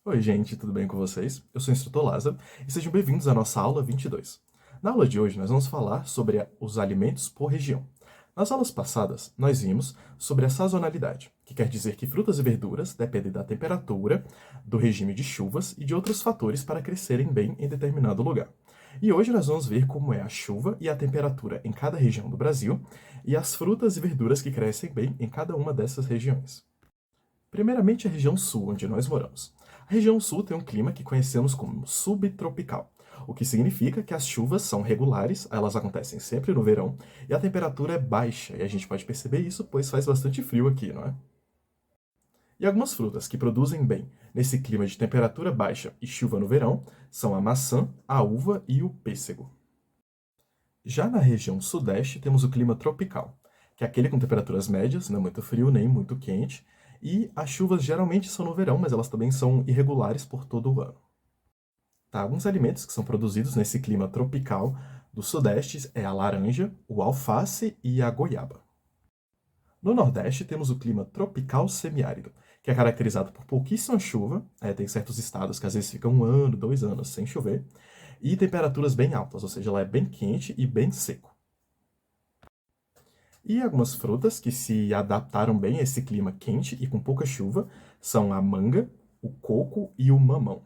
Oi, gente, tudo bem com vocês? Eu sou o instrutor Lázaro e sejam bem-vindos à nossa aula 22. Na aula de hoje, nós vamos falar sobre os alimentos por região. Nas aulas passadas, nós vimos sobre a sazonalidade, que quer dizer que frutas e verduras dependem da temperatura, do regime de chuvas e de outros fatores para crescerem bem em determinado lugar. E hoje nós vamos ver como é a chuva e a temperatura em cada região do Brasil e as frutas e verduras que crescem bem em cada uma dessas regiões. Primeiramente, a região sul, onde nós moramos. A região sul tem um clima que conhecemos como subtropical, o que significa que as chuvas são regulares, elas acontecem sempre no verão, e a temperatura é baixa, e a gente pode perceber isso, pois faz bastante frio aqui, não é? E algumas frutas que produzem bem nesse clima de temperatura baixa e chuva no verão são a maçã, a uva e o pêssego. Já na região sudeste, temos o clima tropical, que é aquele com temperaturas médias, não é muito frio nem muito quente, e as chuvas geralmente são no verão, mas elas também são irregulares por todo o ano. Tá? Alguns alimentos que são produzidos nesse clima tropical do sudeste é a laranja, o alface e a goiaba. No nordeste, temos o clima tropical semiárido, que é caracterizado por pouquíssima chuva, tem certos estados que às vezes ficam 1 ano, 2 anos sem chover, e temperaturas bem altas, ou seja, ela é bem quente e bem seco. E algumas frutas que se adaptaram bem a esse clima quente e com pouca chuva são a manga, o coco e o mamão.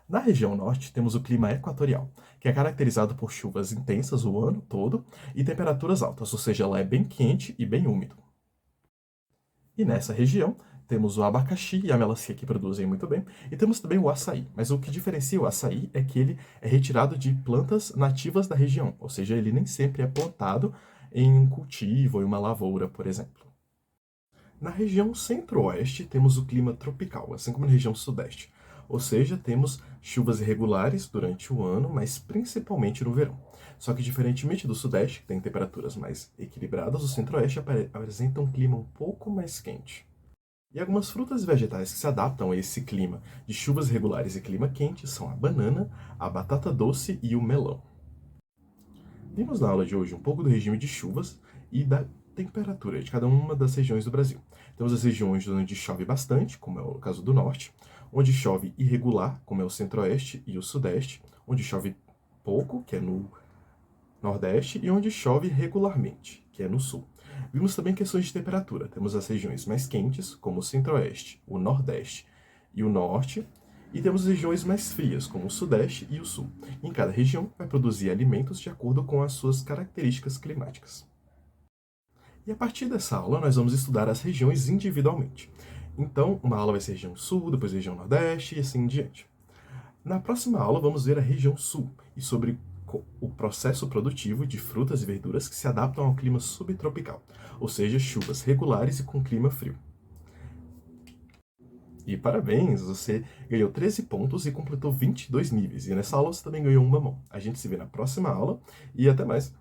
Na região norte, temos o clima equatorial, que é caracterizado por chuvas intensas o ano todo e temperaturas altas, ou seja, ela é bem quente e bem úmido. E nessa região, temos o abacaxi e a melancia que produzem muito bem, e temos também o açaí. Mas o que diferencia o açaí é que ele é retirado de plantas nativas da região, ou seja, ele nem sempre é plantado em um cultivo ou em uma lavoura, por exemplo. Na região centro-oeste, temos o clima tropical, assim como na região sudeste. Ou seja, temos chuvas irregulares durante o ano, mas principalmente no verão. Só que, diferentemente do sudeste, que tem temperaturas mais equilibradas, o centro-oeste apresenta um clima um pouco mais quente. E algumas frutas e vegetais que se adaptam a esse clima de chuvas irregulares e clima quente são a banana, a batata doce e o melão. Vimos na aula de hoje um pouco do regime de chuvas e da temperatura de cada uma das regiões do Brasil. Temos as regiões onde chove bastante, como é o caso do norte, onde chove irregular, como é o centro-oeste e o sudeste, onde chove pouco, que é no nordeste, e onde chove regularmente, que é no sul. Vimos também questões de temperatura. Temos as regiões mais quentes, como o centro-oeste, o nordeste e o norte, e temos regiões mais frias, como o sudeste e o sul. Em cada região vai produzir alimentos de acordo com as suas características climáticas. E a partir dessa aula, nós vamos estudar as regiões individualmente. Então, uma aula vai ser região sul, depois região nordeste e assim em diante. Na próxima aula, vamos ver a região sul e sobre o processo produtivo de frutas e verduras que se adaptam ao clima subtropical, ou seja, chuvas regulares e com clima frio. E parabéns, você ganhou 13 pontos e completou 22 níveis. E nessa aula você também ganhou um mamão. A gente se vê na próxima aula e até mais.